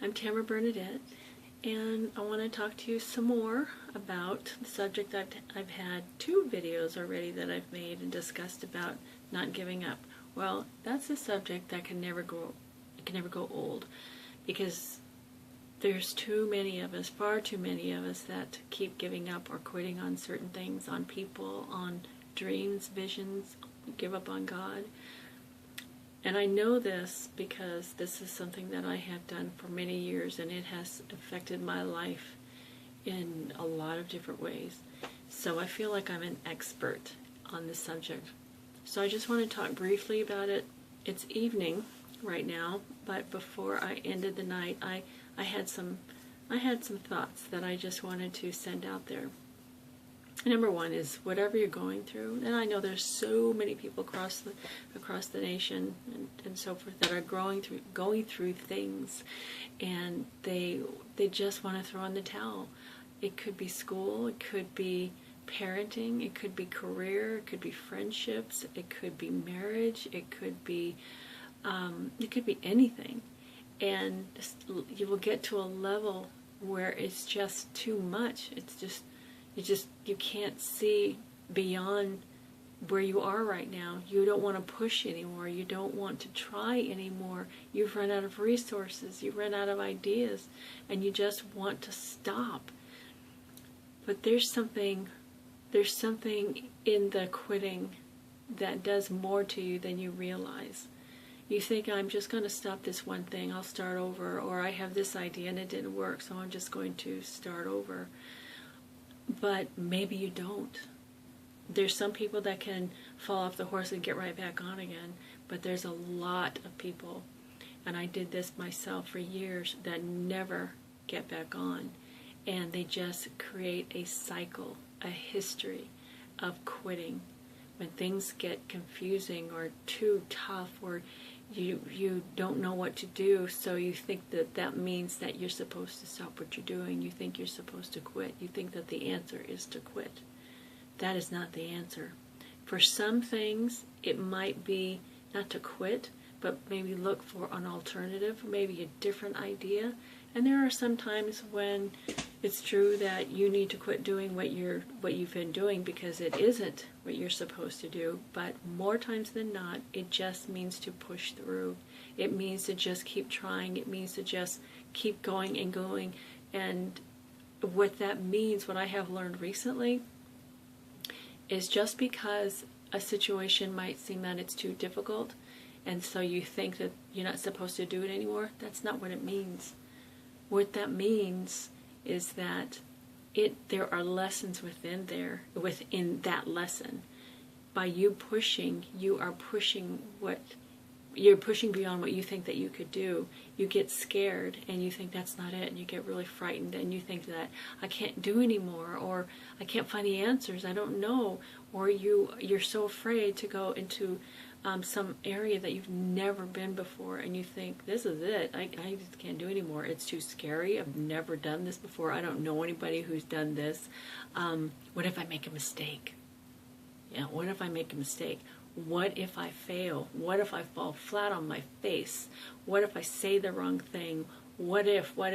I'm Tamara Bernadette, and I want to talk to you some more about the subject. I've had 2 videos already that I've made and discussed about not giving up. Well, that's a subject that can never go old, because there's too many of us, far too many of us, that keep giving up or quitting on certain things, on people, on dreams, visions, give up on God. And I know this because this is something that I have done for many years, and it has affected my life in a lot of different ways. So I feel like I'm an expert on this subject. So I just want to talk briefly about it. It's evening right now, but before I ended the night, I had some thoughts that I just wanted to send out there. Number one is, whatever you're going through, and I know there's so many people across the nation and so forth that are going through things, and they just want to throw in the towel. It could be school, it could be parenting, it could be career, it could be friendships, it could be marriage, it could be anything, and you will get to a level where it's just too much. It's just you can't see beyond where you are right now. You don't want to push anymore. You don't want to try anymore. You've run out of resources. You've run out of ideas, and you just want to stop. But there's something in the quitting that does more to you than you realize. You think, I'm just going to stop this one thing, I'll start over, or I have this idea and it didn't work, so I'm just going to start over. But maybe you don't. There's some people that can fall off the horse and get right back on again, but there's a lot of people, and I did this myself for years, that never get back on, and they just create a cycle, a history of quitting. When things get confusing or too tough, or you don't know what to do, so you think that means that you're supposed to stop what you're doing. You think you're supposed to quit. You think that the answer is to quit. That is not the answer. For some things, it might be not to quit, but maybe look for an alternative, maybe a different idea. And there are some times when it's true that you need to quit doing what you've been doing because it isn't what you're supposed to do. But more times than not, it just means to push through. It means to just keep trying. It means to just keep going and going. And what that means, what I have learned recently, is just because a situation might seem that it's too difficult, and so you think that you're not supposed to do it anymore, that's not what it means. What that means is that there are lessons within that lesson. By you pushing, you're pushing beyond what you think that you could do. You get scared and you think that's not it, and you get really frightened, and you think that I can't do anymore, or I can't find the answers, I don't know, or you're so afraid to go into some area that you've never been before, and you think, this is it, I just can't do anymore, it's too scary, I've never done this before, I don't know anybody who's done this. What if I make a mistake? Yeah, what if I make a mistake? What if I fail? What if I fall flat on my face? What if I say the wrong thing? What if? What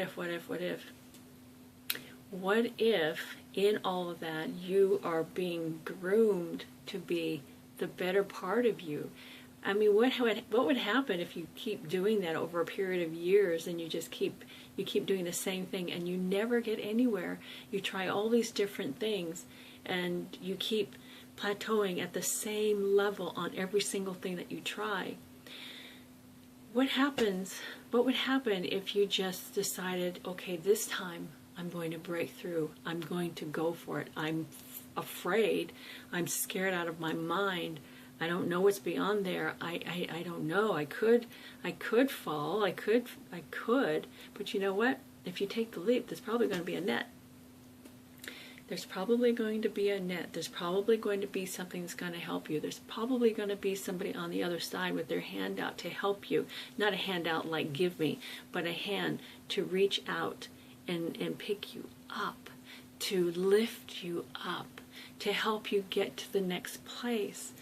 if in all of that you are being groomed to be the better part of you? I mean, what would happen if you keep doing that over a period of years, and you keep doing the same thing and you never get anywhere? You try all these different things and you keep plateauing at the same level on every single thing that you try. What would happen if you just decided, okay, this time I'm going to break through, I'm going to go for it, I'm afraid, I'm scared out of my mind, I don't know what's beyond there, I don't know, I could fall, I could, but you know what, if you take the leap, there's probably going to be a net. There's probably going to be a net. There's probably going to be something that's going to help you. There's probably going to be somebody on the other side with their hand out to help you. Not a hand out like give me, but a hand to reach out and pick you up, to lift you up, to help you get to the next place.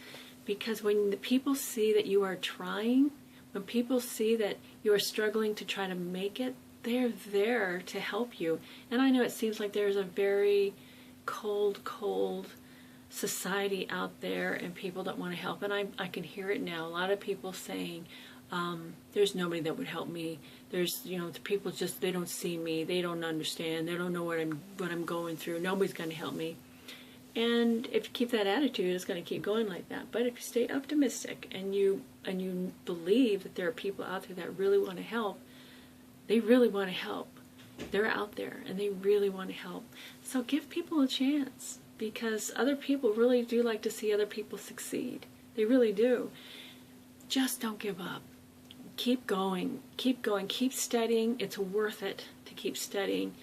Because when the people see that you are trying, when people see that you are struggling to try to make it, they're there to help you. And I know it seems like there's a very cold society out there and people don't want to help. And I can hear it now. A lot of people saying, there's nobody that would help me. There's, the people just, they don't see me. They don't understand. They don't know what I'm going through. Nobody's going to help me. And if you keep that attitude, it's going to keep going like that. But if you stay optimistic and you believe that there are people out there that really want to help, they really want to help. They're out there and they really want to help. So give people a chance, because other people really do like to see other people succeed. They really do. Just don't give up. Keep going, keep studying. It's worth it to keep studying,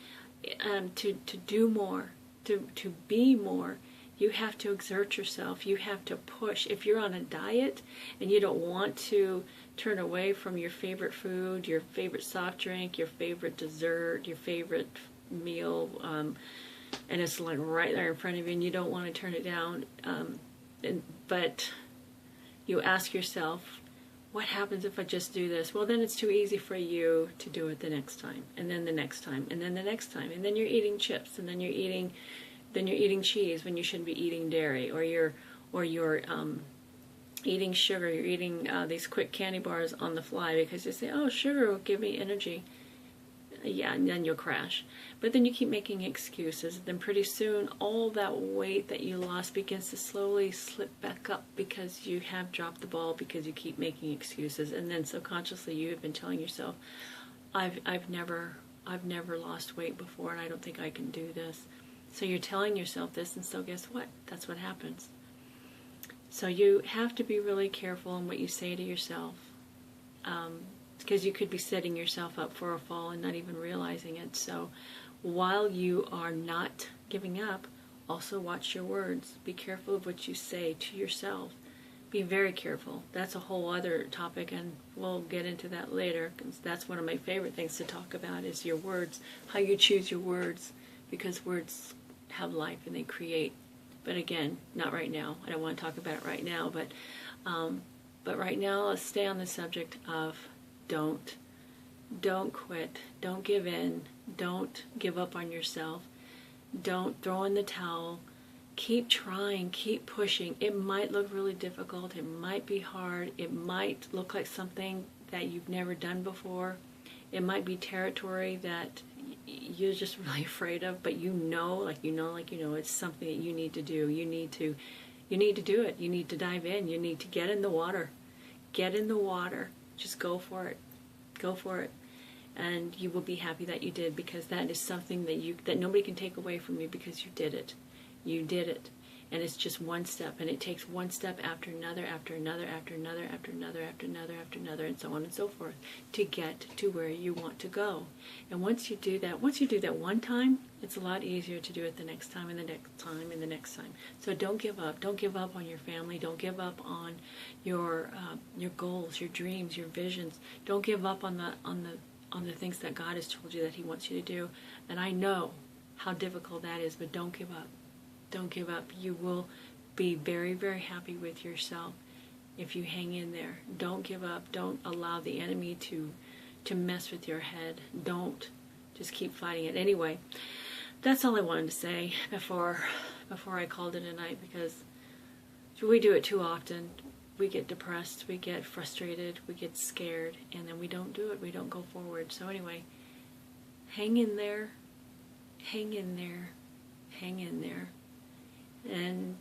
to do more, to be more. You have to exert yourself. You have to push. If you're on a diet and you don't want to turn away from your favorite food, your favorite soft drink, your favorite dessert, your favorite meal, and it's like right there in front of you and you don't want to turn it down, but you ask yourself, what happens if I just do this? Well, then it's too easy for you to do it the next time, and then the next time, and then the next time, and then you're eating chips, and then you're eating cheese when you shouldn't be eating dairy, or you're eating sugar. You're eating these quick candy bars on the fly because you say, oh, sugar will give me energy. Yeah, and then you'll crash. But then you keep making excuses. Then pretty soon, all that weight that you lost begins to slowly slip back up because you have dropped the ball, because you keep making excuses. And then subconsciously, you have been telling yourself, I've never lost weight before, and I don't think I can do this. So you're telling yourself this, and so guess what? That's what happens. So you have to be really careful in what you say to yourself, because you could be setting yourself up for a fall and not even realizing it. So while you are not giving up, also watch your words. Be careful of what you say to yourself. Be very careful. That's a whole other topic, and we'll get into that later, because that's one of my favorite things to talk about is your words, how you choose your words, because words have life and they create. But again, not right now. I don't want to talk about it right now, but right now let's stay on the subject of don't quit, don't give in, don't give up on yourself, don't throw in the towel. Keep trying, keep pushing. It might look really difficult, it might be hard, it might look like something that you've never done before, it might be territory that you're just really afraid of, but you know it's something that you need to do. You need to do it. You need to dive in. You need to get in the water. Get in the water. Just go for it. Go for it. And you will be happy that you did, because that is something that nobody can take away from you, because you did it. You did it. And it's just one step, and it takes one step after another, after another, after another, after another, after another, after another, and so on and so forth, to get to where you want to go. And once you do that one time, it's a lot easier to do it the next time, and the next time, and the next time. So don't give up. Don't give up on your family. Don't give up on your goals, your dreams, your visions. Don't give up on the things that God has told you that He wants you to do. And I know how difficult that is, but don't give up. Don't give up. You will be very, very happy with yourself if you hang in there. Don't give up. Don't allow the enemy to mess with your head. Don't. Just keep fighting it. Anyway, that's all I wanted to say before I called it a night, because we do it too often. We get depressed, we get frustrated, we get scared, and then we don't do it. We don't go forward. So anyway, hang in there. Hang in there. Hang in there. And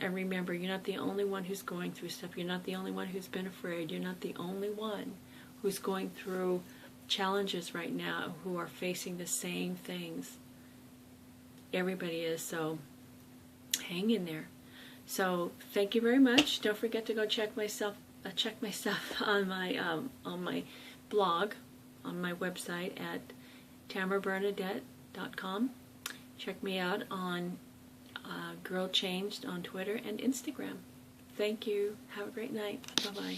remember, you're not the only one who's going through stuff. You're not the only one who's been afraid. You're not the only one who's going through challenges right now, who are facing the same things. Everybody is. So hang in there. So thank you very much. Don't forget to go check myself on my blog, on my website at tamarabernadette.com. Check me out on Girl Changed on Twitter and Instagram. Thank you. Have a great night. Bye-bye.